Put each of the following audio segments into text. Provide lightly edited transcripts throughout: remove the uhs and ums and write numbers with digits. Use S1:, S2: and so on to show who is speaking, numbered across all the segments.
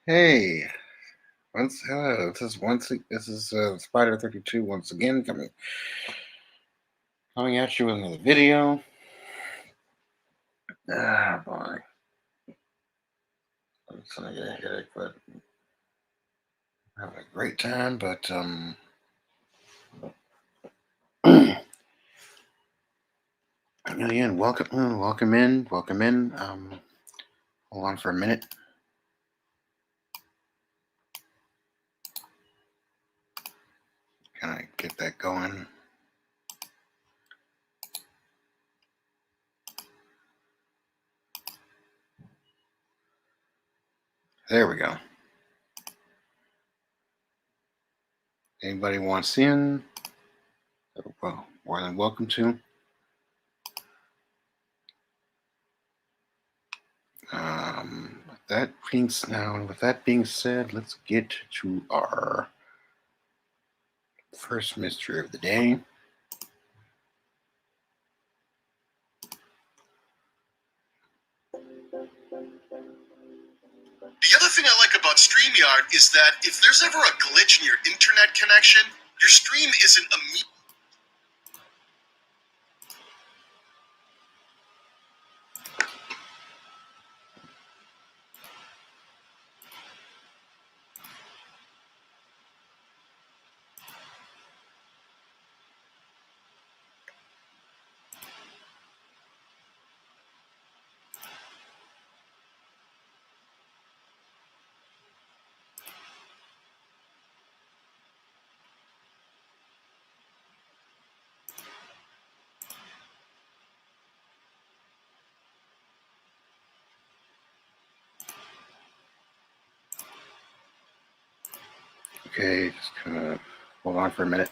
S1: Hey, hello. This is Spider 32 once again coming at you with another video. Ah, boy, I'm just gonna get a headache, but having a great time. But again, welcome in. Hold on for a minute. Can I get that going? There we go. Anybody wants in? Well, more than welcome to. With that being said, let's get to our first mystery of the day.
S2: The other thing I like about StreamYard is that if there's ever a glitch in your internet connection, your stream isn't immediately.
S1: Okay, just kind of hold on for a minute.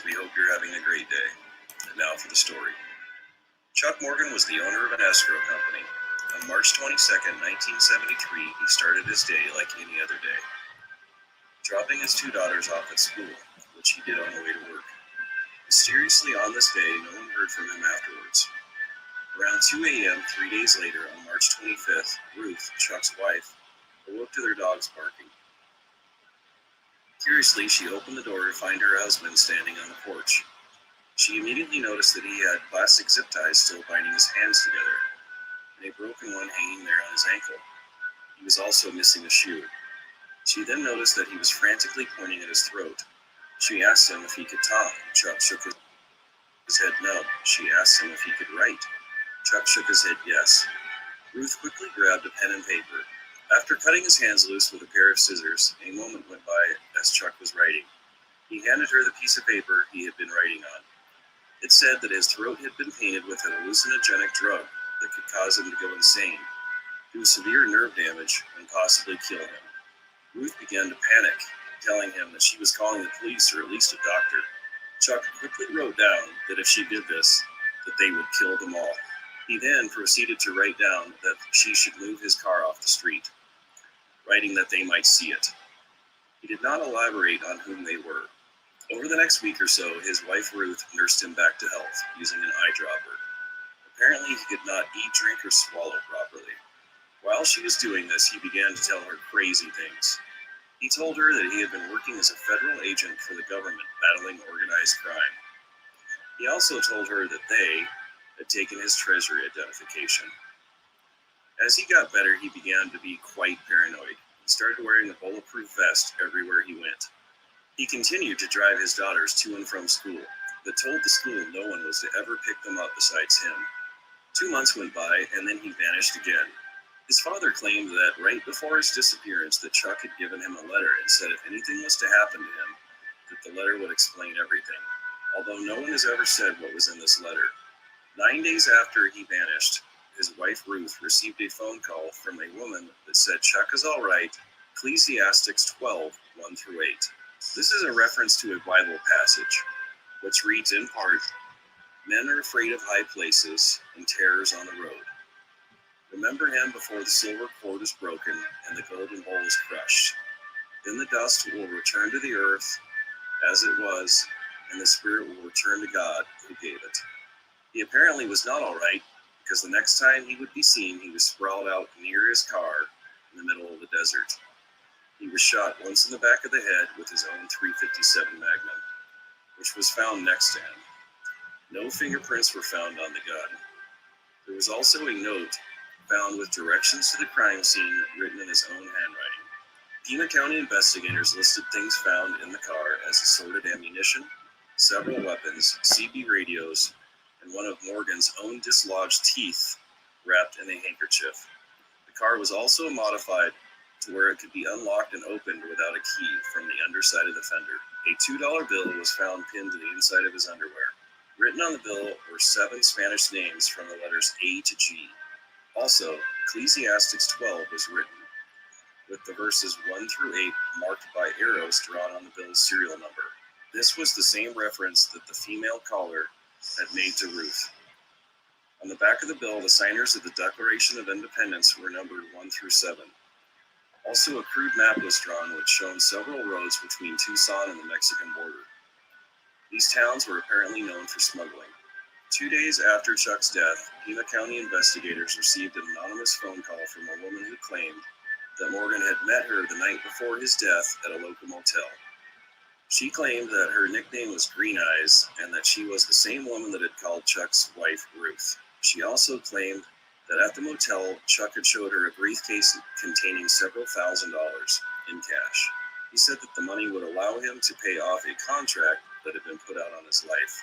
S2: We hope you're having a great day. And now for the story. Chuck Morgan was the owner of an escrow company. On March 22nd, 1973, he started his day like any other day, dropping his two daughters off at school, which he did on the way to work. Mysteriously, on this day, no one heard from him afterwards. Around 2 a.m., 3 days later, on March 25th, Ruth, Chuck's wife, awoke to their dogs barking. Curiously, she opened the door to find her husband standing on the porch. She immediately noticed that he had plastic zip ties still binding his hands together, and a broken one hanging there on his ankle. He was also missing a shoe. She then noticed that he was frantically pointing at his throat. She asked him if he could talk. Chuck shook his head no. She asked him if he could write. Chuck shook his head yes. Ruth quickly grabbed a pen and paper. After cutting his hands loose with a pair of scissors, a moment went by as Chuck was writing. He handed her the piece of paper he had been writing on. It said that his throat had been painted with an hallucinogenic drug that could cause him to go insane, do severe nerve damage, and possibly kill him. Ruth began to panic, telling him that she was calling the police or at least a doctor. Chuck quickly wrote down that if she did this, that they would kill them all. He then proceeded to write down that she should move his car off the street, writing that they might see it. He did not elaborate on whom they were. Over the next week or so, his wife Ruth nursed him back to health using an eyedropper. Apparently, he could not eat, drink, or swallow properly. While she was doing this, he began to tell her crazy things. He told her that he had been working as a federal agent for the government battling organized crime. He also told her that they had taken his treasury identification. As he got better, he began to be quite paranoid. He started wearing a bulletproof vest everywhere he went. He continued to drive his daughters to and from school, but told the school no one was to ever pick them up besides him. 2 months went by, and then he vanished again. His father claimed that right before his disappearance that Chuck had given him a letter and said if anything was to happen to him, that the letter would explain everything, although no one has ever said what was in this letter. 9 days after he vanished, his wife Ruth received a phone call from a woman that said Chuck is all right, Ecclesiastes 12, 1-8. This is a reference to a Bible passage, which reads in part, "Men are afraid of high places and terrors on the road." Remember him before the silver cord is broken and the golden bowl is crushed. Then the dust will return to the earth as it was, and the spirit will return to God who gave it. He apparently was not all right, because the next time he would be seen, he was sprawled out near his car in the middle of the desert. He was shot once in the back of the head with his own .357 Magnum, which was found next to him. No fingerprints were found on the gun. There was also a note found with directions to the crime scene written in his own handwriting. Pima County investigators listed things found in the car as assorted ammunition, several weapons, CB radios, and one of Morgan's own dislodged teeth wrapped in a handkerchief. The car was also modified to where it could be unlocked and opened without a key from the underside of the fender. A $2 bill was found pinned to the inside of his underwear. Written on the bill were 7 Spanish names from the letters A to G. Also, Ecclesiastes 12 was written, with the verses 1 through 8 marked by arrows drawn on the bill's serial number. This was the same reference that the female caller had made to Ruth. On the back of the bill, the signers of the Declaration of Independence were numbered 1 through 7. Also, a crude map was drawn which showed several roads between Tucson and the Mexican border. These towns were apparently known for smuggling. 2 days after Chuck's death, Pima County investigators received an anonymous phone call from a woman who claimed that Morgan had met her the night before his death at a local motel. She claimed that her nickname was Green Eyes and that she was the same woman that had called Chuck's wife Ruth. She also claimed that at the motel, Chuck had showed her a briefcase containing several $1,000s in cash. He said that the money would allow him to pay off a contract that had been put out on his life.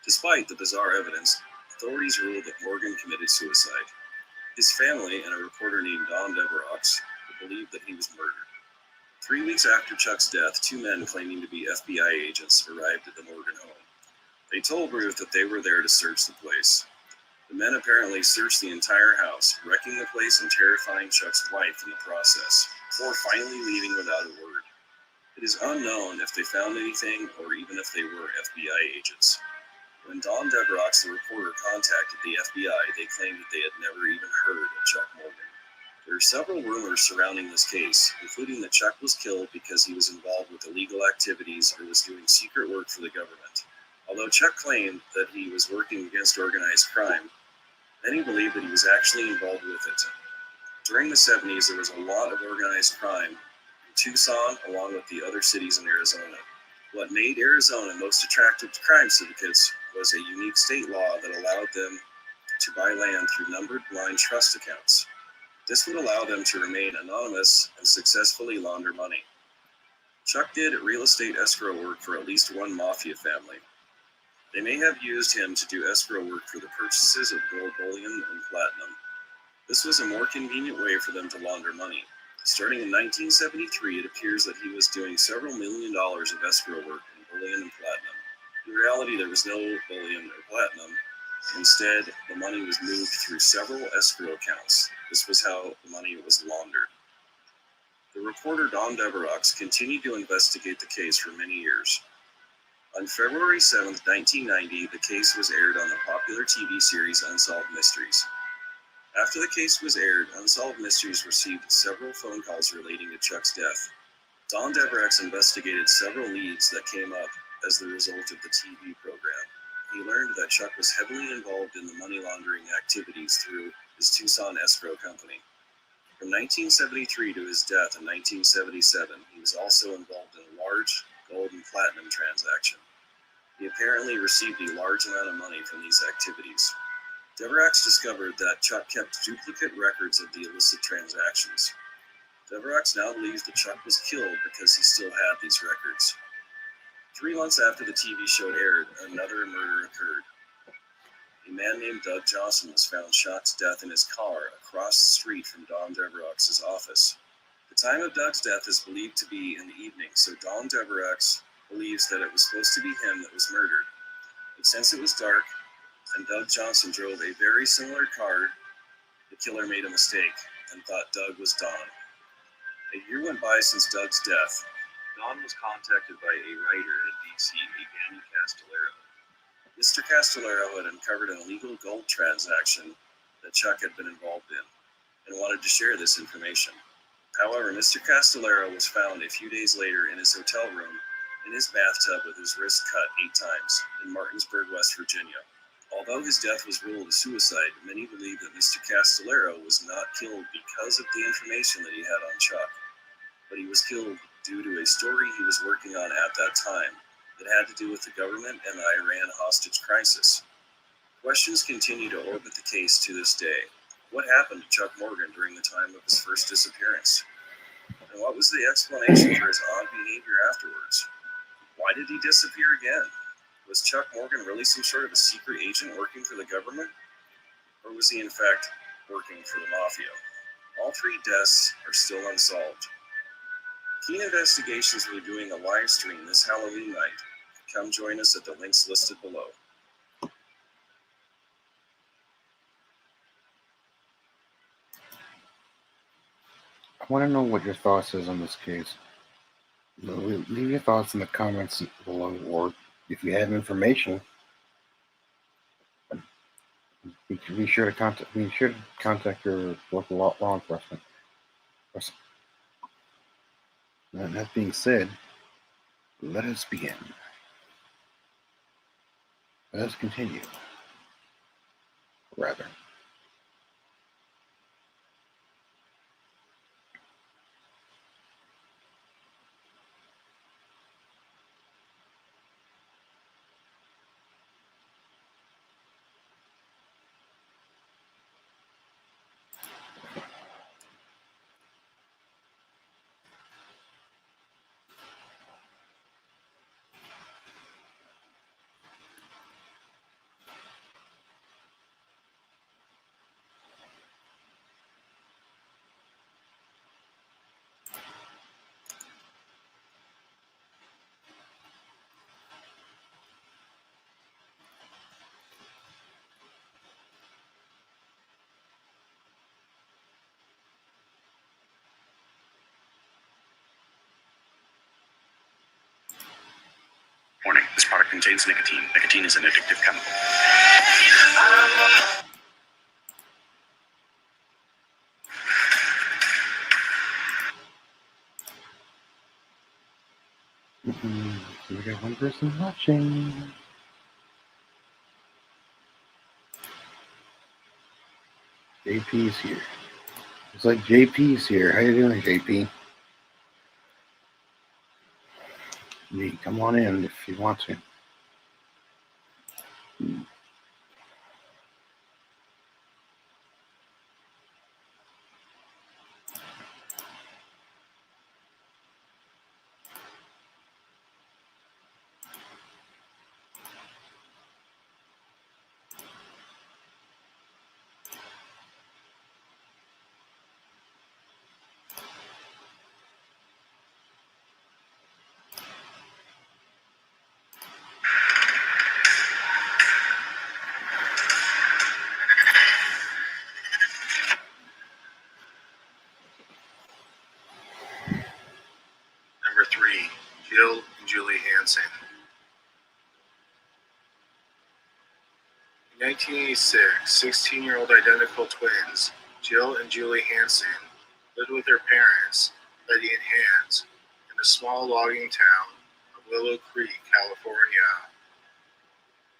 S2: Despite the bizarre evidence, authorities ruled that Morgan committed suicide. His family and a reporter named Don Deverox believed that he was murdered. 3 weeks after Chuck's death, 2 men claiming to be FBI agents arrived at the Morgan home. They told Ruth that they were there to search the place. The men apparently searched the entire house, wrecking the place and terrifying Chuck's wife in the process, before finally leaving without a word. It is unknown if they found anything or even if they were FBI agents. When Don Deverox, the reporter, contacted the FBI, they claimed that they had never even heard of Chuck Morgan. There are several rumors surrounding this case, including that Chuck was killed because he was involved with illegal activities or was doing secret work for the government. Although Chuck claimed that he was working against organized crime, many believe that he was actually involved with it. During the 70s, there was a lot of organized crime in Tucson, along with the other cities in Arizona. What made Arizona most attractive to crime syndicates was a unique state law that allowed them to buy land through numbered blind trust accounts. This would allow them to remain anonymous and successfully launder money. Chuck did real estate escrow work for at least one mafia family. They may have used him to do escrow work for the purchases of gold bullion and platinum. This was a more convenient way for them to launder money. Starting in 1973, it appears that he was doing several $1 million of escrow work in bullion and platinum. In reality, there was no bullion or platinum. Instead, the money was moved through several escrow accounts. This was how the money was laundered. The reporter Don Deverox continued to investigate the case for many years. On February 7, 1990, the case was aired on the popular TV series Unsolved Mysteries. After the case was aired, Unsolved Mysteries received several phone calls relating to Chuck's death. Don Deverox investigated several leads that came up as the result of the TV program. He learned that Chuck was heavily involved in the money laundering activities through his Tucson escrow company. From 1973 to his death in 1977, he was also involved in a large gold and platinum transaction. He apparently received a large amount of money from these activities. Deverox discovered that Chuck kept duplicate records of the illicit transactions. Deverox now believes that Chuck was killed because he still had these records. 3 months after the TV show aired, another murder occurred. A man named Doug Johnson was found shot to death in his car across the street from Don Deverox's office. The time of Doug's death is believed to be in the evening, so Don Deverox believes that it was supposed to be him that was murdered. But since it was dark and Doug Johnson drove a very similar car, the killer made a mistake and thought Doug was Don. A year went by since Doug's death. Don was contacted by a writer in D.C., Danny Castellero. Mr. Castellero had uncovered an illegal gold transaction that Chuck had been involved in. and wanted to share this information. However, Mr. Castellero was found a few days later in his hotel room in his bathtub with his wrist cut 8 times in Martinsburg, West Virginia. Although his death was ruled a suicide, many believe that Mr. Castellero was not killed because of the information that he had on Chuck, but he was killed due to a story he was working on at that time that had to do with the government and the Iran hostage crisis. Questions continue to orbit the case to this day. What happened to Chuck Morgan during the time of his first disappearance? And what was the explanation for his odd behavior afterwards? Why did he disappear again? Was Chuck Morgan really some sort of a secret agent working for the government? Or was he in fact working for the mafia? All 3 deaths are still unsolved. Keen Investigations will be doing a live stream this Halloween night. Come join us at the links listed below.
S1: I want to know what your thoughts is on this case. Leave your thoughts in the comments below, or if you have information, be sure to contact your local law enforcement. That being said, let us begin. Let us continue. Rather.
S2: Warning, this product contains nicotine. Nicotine is an addictive chemical.
S1: So we got one person watching. JP's here. It's like JP's here. How you doing, JP? You come on in if you want to.
S3: Number 3, Jill and Julie Hansen. In 1986, 16-year-old identical twins, Jill and Julie Hansen, lived with their parents, Betty and Hans, in the small logging town of Willow Creek, California.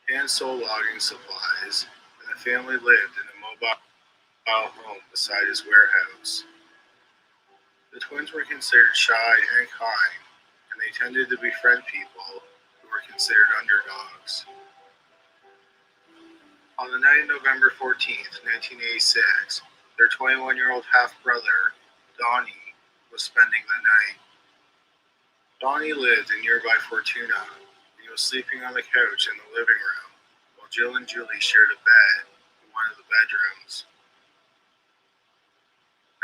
S3: Hans sold logging supplies, and the family lived in a mobile home beside his warehouse. The twins were considered shy and kind, and they tended to befriend people who were considered underdogs. On the night of November 14th, 1986, their 21-year-old half-brother, Donnie, was spending the night. Donnie lived in nearby Fortuna, and he was sleeping on the couch in the living room, while Jill and Julie shared a bed in one of the bedrooms.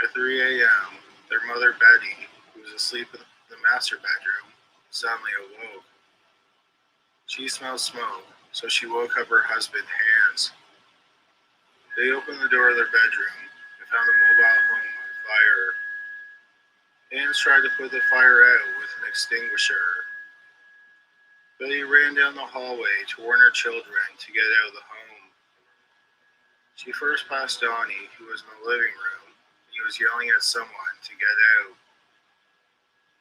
S3: At 3 a.m., their mother, Betty, who was asleep in the master bedroom, suddenly awoke. She smelled smoke, so she woke up her husband, Hans. They opened the door of their bedroom and found the mobile home on fire. Hans tried to put the fire out with an extinguisher. Betty ran down the hallway to warn her children to get out of the home. She first passed Donnie, who was in the living room, He was yelling at someone to get out.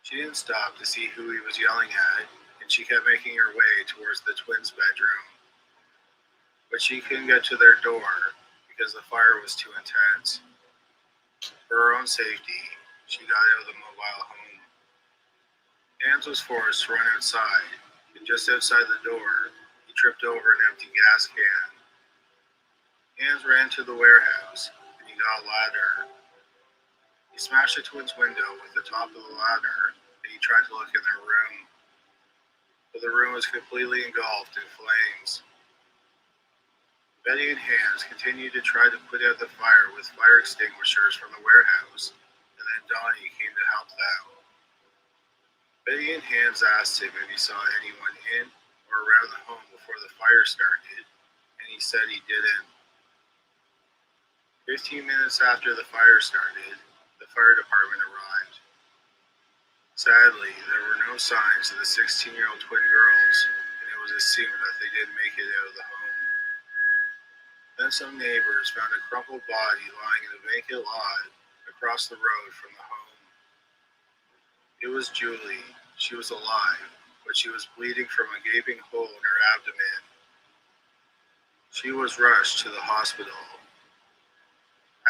S3: She didn't stop to see who he was yelling at, and she kept making her way towards the twins' bedroom. But she couldn't get to their door because the fire was too intense. For her own safety, she got out of the mobile home. Hans was forced to run outside, and just outside the door, he tripped over an empty gas can. Hans ran to the warehouse, and he got a ladder. He smashed the twins' window with the top of the ladder, and he tried to look in their room. But the room was completely engulfed in flames. Betty and Hans continued to try to put out the fire with fire extinguishers from the warehouse, and then Donnie came to help them. Betty and Hans asked him if he saw anyone in or around the home before the fire started, and he said he didn't. 15 minutes after the fire started, the fire department arrived. Sadly, there were no signs of the 16-year-old twin girls, and it was assumed that they didn't make it out of the home. Then some neighbors found a crumpled body lying in a vacant lot across the road from the home. It was Julie. She was alive, but she was bleeding from a gaping hole in her abdomen. She was rushed to the hospital.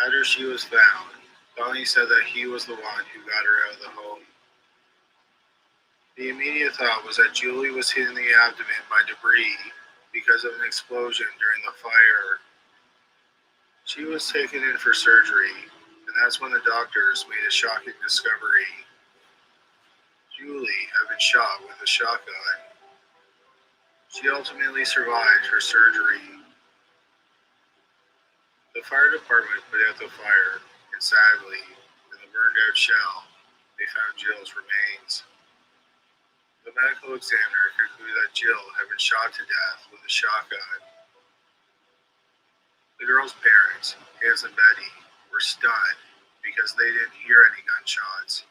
S3: After she was found, Donnie said that he was the one who got her out of the home. The immediate thought was that Julie was hit in the abdomen by debris because of an explosion during the fire. She was taken in for surgery, and that's when the doctors made a shocking discovery. Julie had been shot with a shotgun. She ultimately survived her surgery. The fire department put out the fire, and sadly, in the burned-out shell, they found Jill's remains. The medical examiner concluded that Jill had been shot to death with a shotgun. The girls' parents, Hans and Betty, were stunned because they didn't hear any gunshots.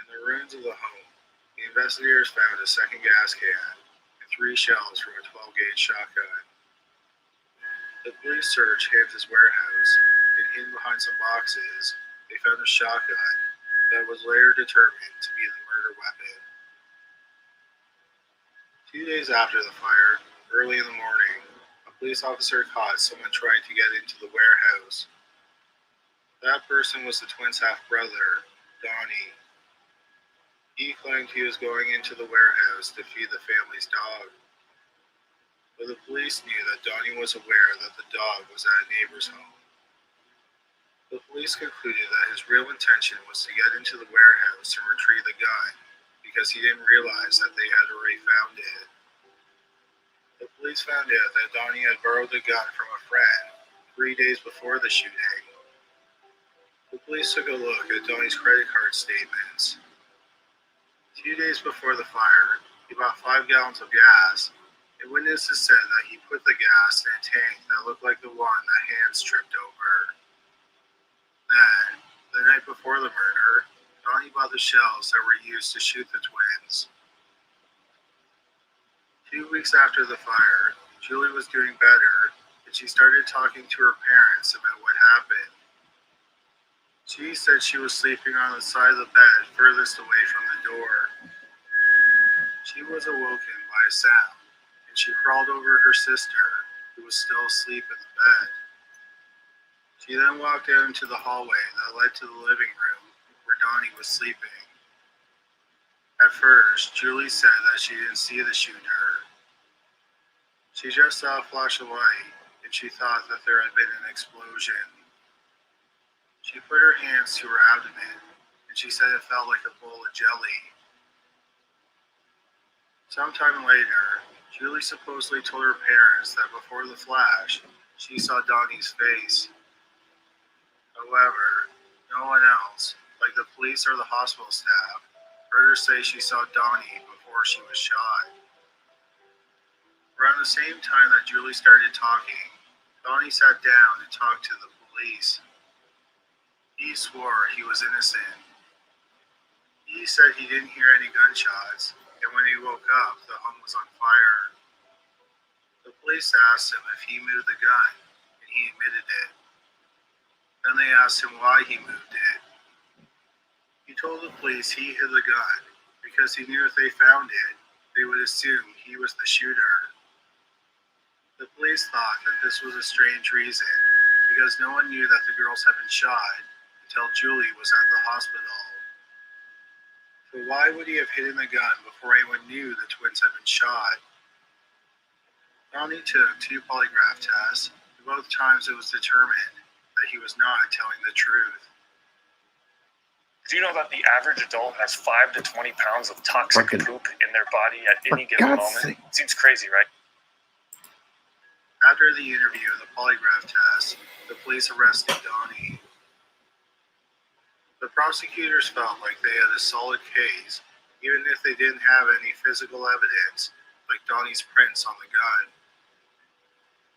S3: In the ruins of the home, the investigators found a second gas can and 3 shells from a 12-gauge shotgun. The police searched Hans's warehouse, and hidden behind some boxes, they found a shotgun that was later determined to be the murder weapon. 2 days after the fire, early in the morning, a police officer caught someone trying to get into the warehouse. That person was the twins' half-brother, Donnie. He claimed he was going into the warehouse to feed the family's dog. But the police knew that Donnie was aware that the dog was at a neighbor's home. The police concluded that his real intention was to get into the warehouse and retrieve the gun, because he didn't realize that they had already found it. The police found out that Donnie had borrowed the gun from a friend 3 days before the shooting. The police took a look at Donnie's credit card statements. 2 days before the fire, he bought 5 gallons of gas, and witnesses said that he put the gas in a tank that looked like the one that Hans tripped over. Then, the night before the murder, Donnie bought the shells that were used to shoot the twins. 2 weeks after the fire, Julie was doing better, and she started talking to her parents about what happened. She said she was sleeping on the side of the bed furthest away from the door. She was awoken by a sound, and she crawled over her sister, who was still asleep in the bed. She then walked out into the hallway that led to the living room, where Donnie was sleeping. At first, Julie said that she didn't see the shooter. She just saw a flash of light, and she thought that there had been an explosion. She put her hands to her abdomen, and she said it felt like a bowl of jelly. Sometime later, Julie supposedly told her parents that before the flash, she saw Donnie's face. However, no one else, like the police or the hospital staff, heard her say she saw Donnie before she was shot. Around the same time that Julie started talking, Donnie sat down and talked to the police. He swore he was innocent. He said he didn't hear any gunshots, and when he woke up, the home was on fire. The police asked him if he moved the gun, and he admitted it. Then they asked him why he moved it. He told the police he hid the gun because he knew if they found it, they would assume he was the shooter. The police thought that this was a strange reason because no one knew that the girls had been shot until Julie was at the hospital. So why would he have hidden the gun before anyone knew the twins had been shot? Donnie took 2 polygraph tests, and both times it was determined that he was not telling the truth.
S4: Do you know that the average adult has 5 to 20 pounds of toxic
S1: Fucking-
S4: poop in their body at any
S1: For
S4: given
S1: God's
S4: moment?
S1: sake.
S4: Seems crazy, right?
S3: After the interview and the polygraph test, the police arrested Donnie. The prosecutors felt like they had a solid case, even if they didn't have any physical evidence, like Donnie's prints on the gun.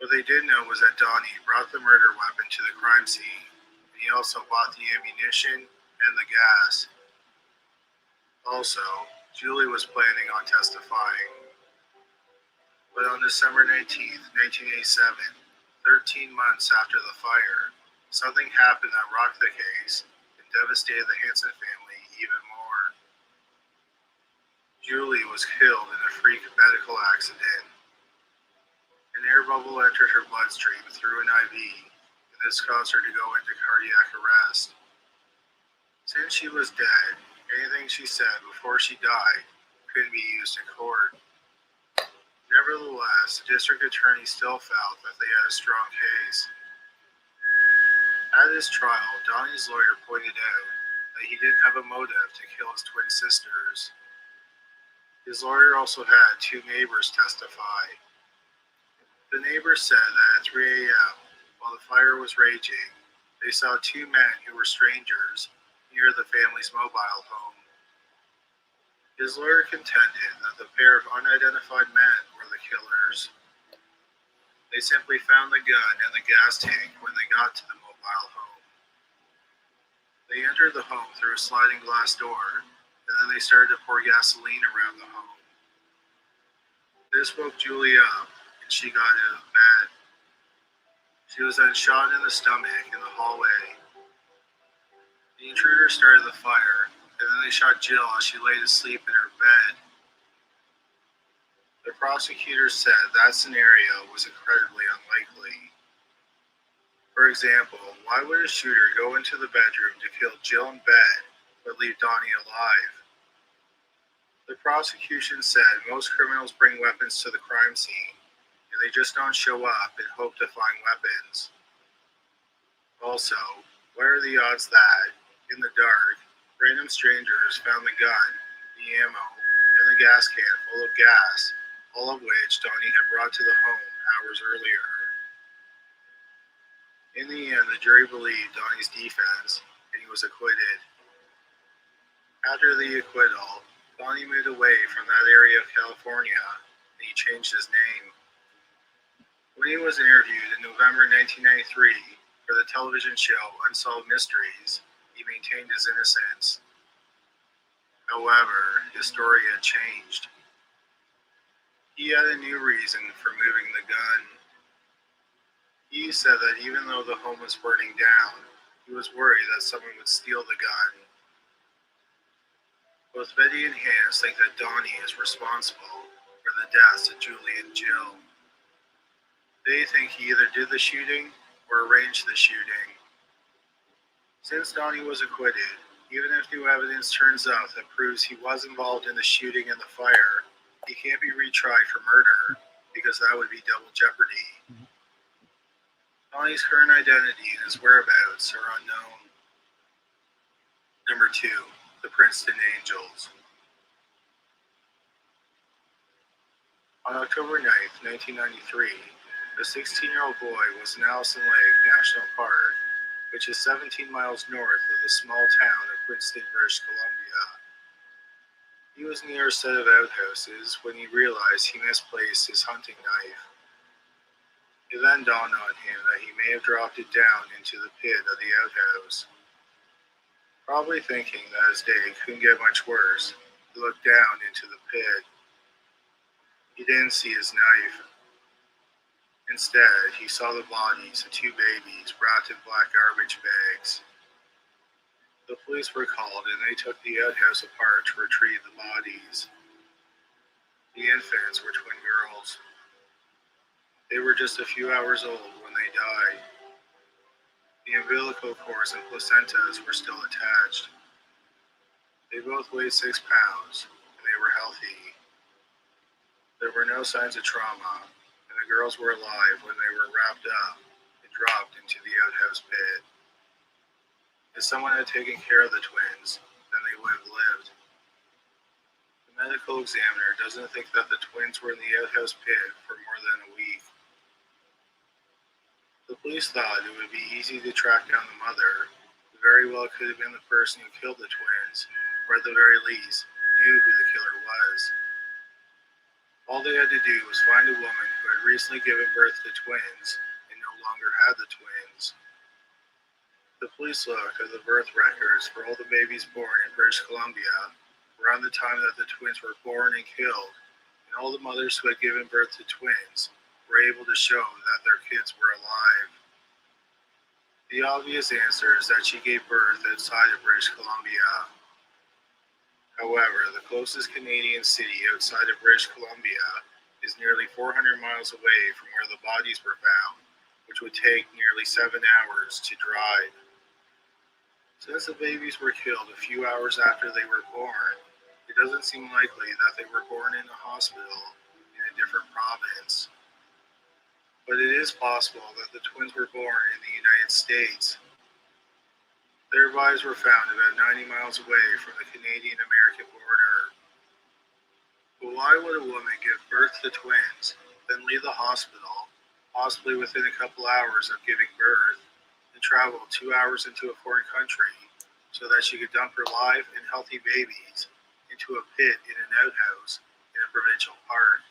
S3: What they did know was that Donnie brought the murder weapon to the crime scene, and he also bought the ammunition and the gas. Also, Julie was planning on testifying. But on December 19th, 1987, 13 months after the fire, something happened that rocked the case and devastated the Hansen family even more. Julie was killed in a freak medical accident. An air bubble entered her bloodstream through an IV, and this caused her to go into cardiac arrest. Since she was dead, anything she said before she died couldn't be used in court. Nevertheless, the district attorney still felt that they had a strong case. At his trial, Donnie's lawyer pointed out that he didn't have a motive to kill his twin sisters. His lawyer also had 2 neighbors testify. The neighbors said that at 3 a.m., while the fire was raging, they saw 2 men who were strangers near the family's mobile home. His lawyer contended that the pair of unidentified men were the killers. They simply found the gun and the gas tank when they got to the mobile home. They entered the home through a sliding glass door, and then they started to pour gasoline around the home. This woke Julie up, and she got out of bed. She was then shot in the stomach in the hallway. The intruder started the fire, and then they shot Jill as she lay asleep in her bed. The prosecutors said that scenario was incredibly unlikely. For example, why would a shooter go into the bedroom to kill Jill in bed, but leave Donnie alive? The prosecution said most criminals bring weapons to the crime scene, and they just don't show up and hope to find weapons. Also, what are the odds that, in the dark, random strangers found the gun, the ammo, and the gas can full of gas, all of which Donnie had brought to the home hours earlier? In the end, the jury believed Donnie's defense, and he was acquitted. After the acquittal, Donnie moved away from that area of California, and he changed his name. When he was interviewed in November 1993 for the television show Unsolved Mysteries, he maintained his innocence. However, his story had changed. He had a new reason for moving the gun. He said that even though the home was burning down, he was worried that someone would steal the gun. Both Betty and Hans think that Donnie is responsible for the deaths of Julie and Jill. They think he either did the shooting or arranged the shooting. Since Donnie was acquitted, even if new evidence turns out that proves he was involved in the shooting and the fire, he can't be retried for murder because that would be double jeopardy. Donnie's current identity and his whereabouts are unknown. Number 2, the Princeton Angels. On October 9th, 1993, a 16-year-old boy was in Allison Lake National Park, which is 17 miles north of the small town of Princeton, British Columbia. He was near a set of outhouses when he realized he misplaced his hunting knife. It then dawned on him that he may have dropped it down into the pit of the outhouse. Probably thinking that his day couldn't get much worse, he looked down into the pit. He didn't see his knife. Instead, he saw the bodies of two babies wrapped in black garbage bags. The police were called and they took the outhouse apart to retrieve the bodies. The infants were twin girls. They were just a few hours old when they died. The umbilical cords and placentas were still attached. They both weighed 6 pounds, and they were healthy. There were no signs of trauma, and the girls were alive when they were wrapped up and dropped into the outhouse pit. If someone had taken care of the twins, then they would have lived. The medical examiner doesn't think that the twins were in the outhouse pit for more than a week. The police thought it would be easy to track down the mother, who very well could have been the person who killed the twins, or at the very least, knew who the killer was. All they had to do was find a woman who had recently given birth to twins and no longer had the twins. The police looked at the birth records for all the babies born in British Columbia around the time that the twins were born and killed, and all the mothers who had given birth to twins were able to show that their kids were alive. The obvious answer is that she gave birth outside of British Columbia. However, the closest Canadian city outside of British Columbia is nearly 400 miles away from where the bodies were found, which would take nearly 7 hours to drive. Since the babies were killed a few hours after they were born, it doesn't seem likely that they were born in a hospital in a different province. But it is possible that the twins were born in the United States. Their bodies were found about 90 miles away from the Canadian-American border. But why would a woman give birth to twins, then leave the hospital, possibly within a couple hours of giving birth, and travel 2 hours into a foreign country so that she could dump her live and healthy babies into a pit in an outhouse in a provincial park?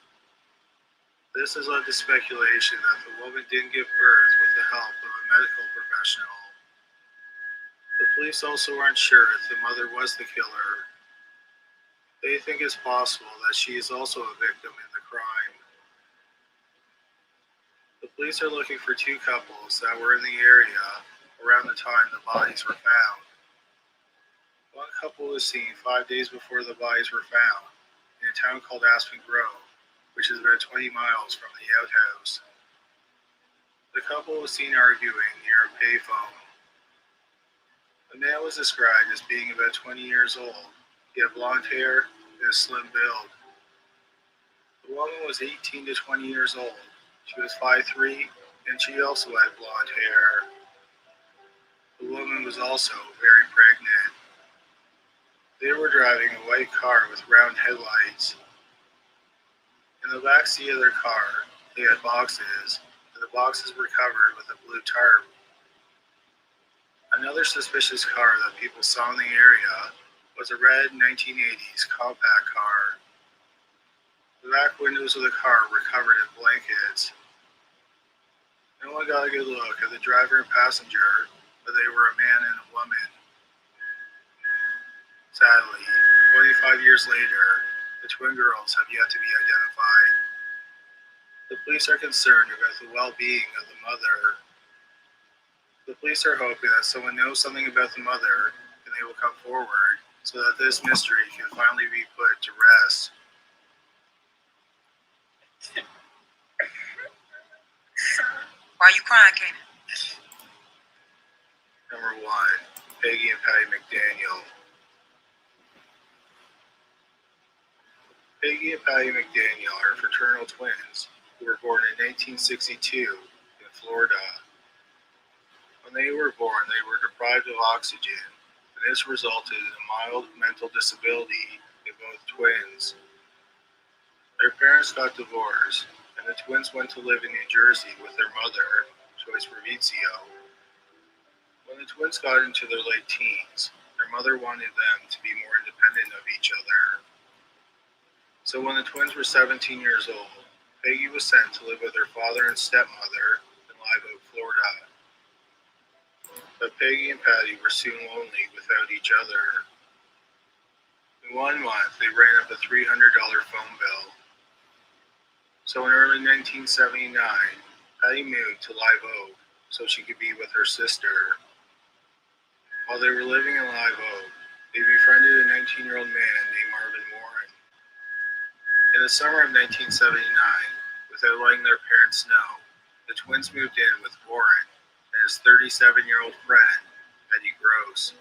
S3: This has led to speculation that the woman didn't give birth with the help of a medical professional. The police also aren't sure if the mother was the killer. They think it's possible that she is also a victim in the crime. The police are looking for two couples that were in the area around the time the bodies were found. One couple was seen 5 days before the bodies were found in a town called Aspen Grove, which is about 20 miles from the outhouse. The couple was seen arguing near a payphone. The man was described as being about 20 years old. He had blonde hair and a slim build. The woman was 18 to 20 years old. She was 5'3", and she also had blonde hair. The woman was also very pregnant. They were driving a white car with round headlights. In the back seat of their car, they had boxes, and the boxes were covered with a blue tarp. Another suspicious car that people saw in the area was a red 1980s compact car. The back windows of the car were covered in blankets. No one got a good look at the driver and passenger, but they were a man and a woman. Sadly, 25 years later, the twin girls have yet to be identified. The police are concerned about the well-being of the mother. The police are hoping that someone knows something about the mother and they will come forward so that this mystery can finally be put to rest.
S5: Why are you crying, Kanan?
S3: Number 1, Peggy and Patty McDaniel. Peggy and Patty McDaniel are fraternal twins who were born in 1962 in Florida. When they were born, they were deprived of oxygen, and this resulted in a mild mental disability in both twins. Their parents got divorced, and the twins went to live in New Jersey with their mother, Joyce Ravizio. When the twins got into their late teens, their mother wanted them to be more independent of each other. So when the twins were 17 years old, Peggy was sent to live with her father and stepmother in Live Oak, Florida. But Peggy and Patty were soon lonely without each other. In 1 month, they ran up a $300 phone bill. So in early 1979, Patty moved to Live Oak so she could be with her sister. While they were living in Live Oak, they befriended a 19-year-old man named Marvin Warren. In the summer of 1979, without letting their parents know, the twins moved in with Warren and his 37-year-old friend, Eddie Gross.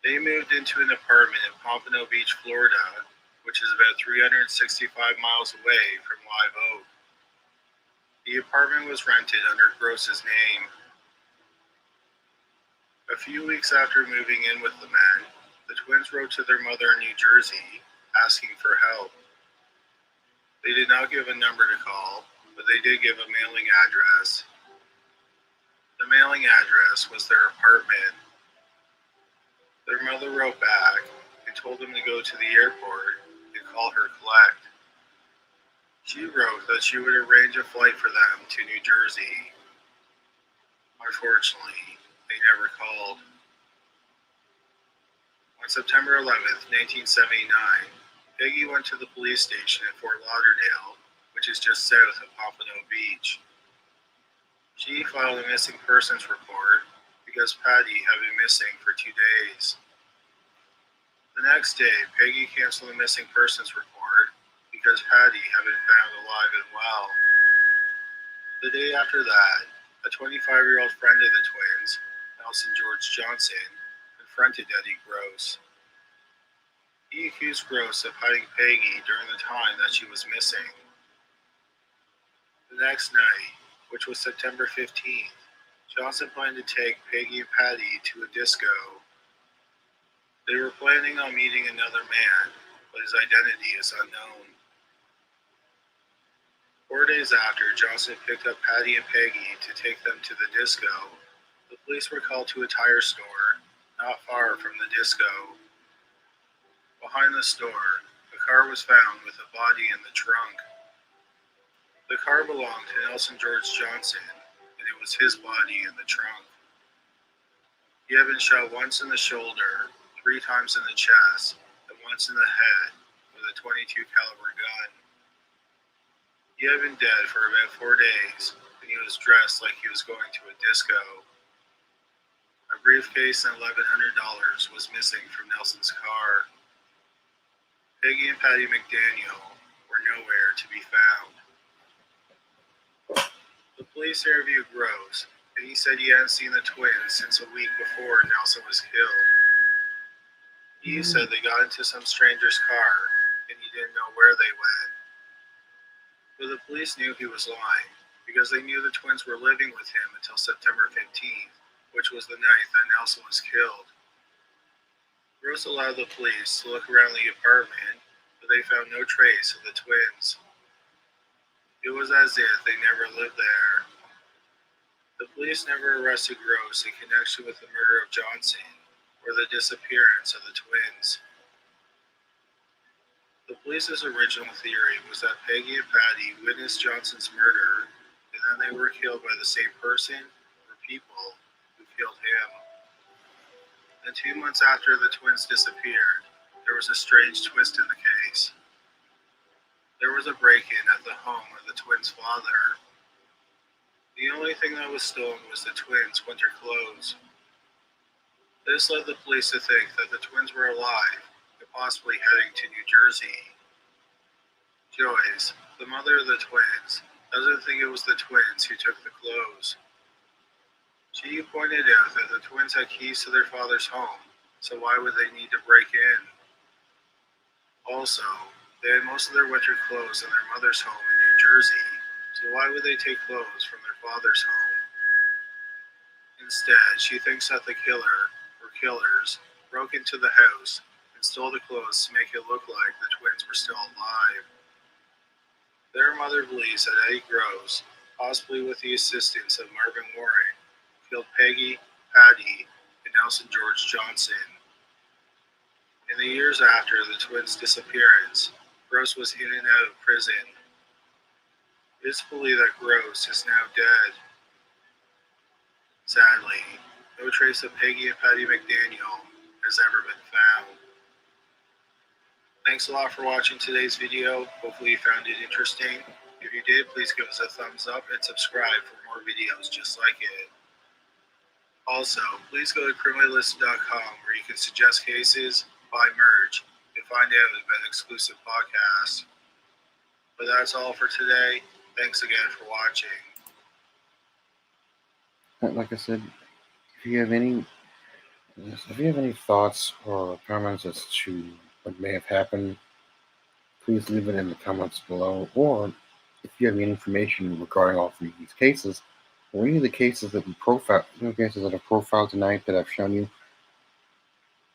S3: They moved into an apartment in Pompano Beach, Florida, which is about 365 miles away from Live Oak. The apartment was rented under Gross's name. A few weeks after moving in with the men, the twins wrote to their mother in New Jersey asking for help. They did not give a number to call, but they did give a mailing address. The mailing address was their apartment. Their mother wrote back and told them to go to the airport and call her collect. She wrote that she would arrange a flight for them to New Jersey. Unfortunately, they never called. On September 11th, 1979, Peggy went to the police station at Fort Lauderdale, which is just south of Pompano Beach. She filed a missing persons report because Patty had been missing for 2 days. The next day, Peggy canceled the missing persons report because Patty had been found alive and well. The day after that, a 25-year-old friend of the twins, Nelson George Johnson, confronted Eddie Gross. He accused Gross of hiding Peggy during the time that she was missing. The next night, which was September 15th, Johnson planned to take Peggy and Patty to a disco. They were planning on meeting another man, but his identity is unknown. 4 days after Johnson picked up Patty and Peggy to take them to the disco, the police were called to a tire store not far from the disco. Behind the store, a car was found with a body in the trunk. The car belonged to Nelson George Johnson, and it was his body in the trunk. He had been shot once in the shoulder, 3 times in the chest, and once in the head with a .22 caliber gun. He had been dead for about 4 days, and he was dressed like he was going to a disco. A briefcase and $1,100 was missing from Nelson's car. Peggy and Patty McDaniel were nowhere to be found. The police interviewed Gross, and he said he hadn't seen the twins since a week before Nelson was killed. He said they got into some stranger's car, and he didn't know where they went. But the police knew he was lying, because they knew the twins were living with him until September 15th, which was the night that Nelson was killed. Gross allowed the police to look around the apartment, but they found no trace of the twins. It was as if they never lived there. The police never arrested Gross in connection with the murder of Johnson or the disappearance of the twins. The police's original theory was that Peggy and Patty witnessed Johnson's murder, and then they were killed by the same person or people who killed him. And 2 months after the twins disappeared, there was a strange twist in the case. There was a break-in at the home of the twins' father. The only thing that was stolen was the twins' winter clothes. This led the police to think that the twins were alive and possibly heading to New Jersey. Joyce, the mother of the twins, doesn't think it was the twins who took the clothes. She pointed out that the twins had keys to their father's home, so why would they need to break in? Also, they had most of their winter clothes in their mother's home in New Jersey, so why would they take clothes from their father's home? Instead, she thinks that the killer, or killers, broke into the house and stole the clothes to make it look like the twins were still alive. Their mother believes that Eddie Gross, possibly with the assistance of Marvin Warren, killed Peggy, Patty, and Nelson George Johnson. In the years after the twins' disappearance, Gross was in and out of prison. It is believed that Gross is now dead. Sadly, no trace of Peggy and Patty McDaniel has ever been found. Thanks a lot for watching today's video. Hopefully you found it interesting. If you did, please give us a thumbs up and subscribe for more videos just like it. Also, please go to criminalist.com where you can suggest cases, buy merch, and find out about exclusive podcasts. But that's all for today. Thanks again for watching.
S1: Like I said, if you have any thoughts or comments as to what may have happened, please leave it in the comments below. Or if you have any information regarding all three of these cases, or any of the cases that we profiled, cases that I've profiled tonight that I've shown you,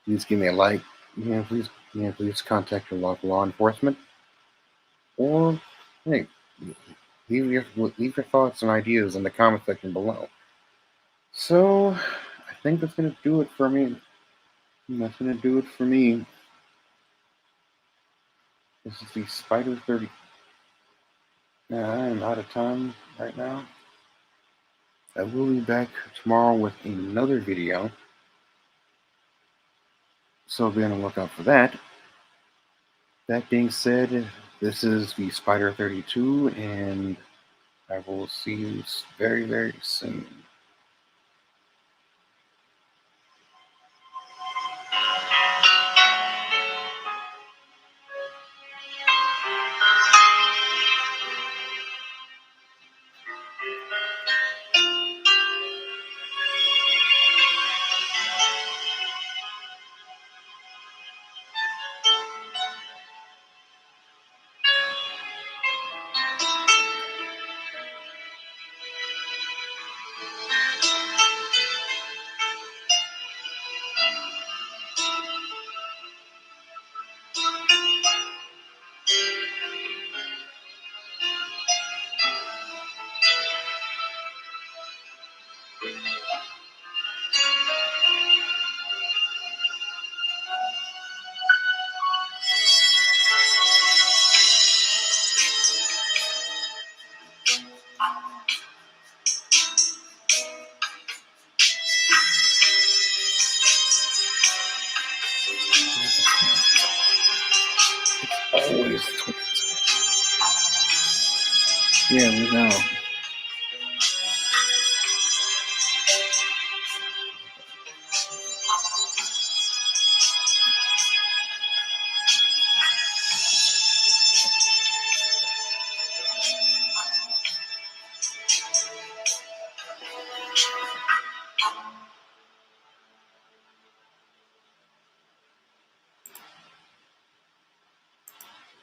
S1: please give me a like. Please contact your local law enforcement. Or hey, leave your thoughts and ideas in the comment section below. So I think that's gonna do it for me. That's gonna do it for me. This is the Spider 30. I'm out of time right now. I will be back tomorrow with another video, so be on the lookout for that. That being said, this is the Spider 32, and I will see you very, very soon. Always yeah, we know.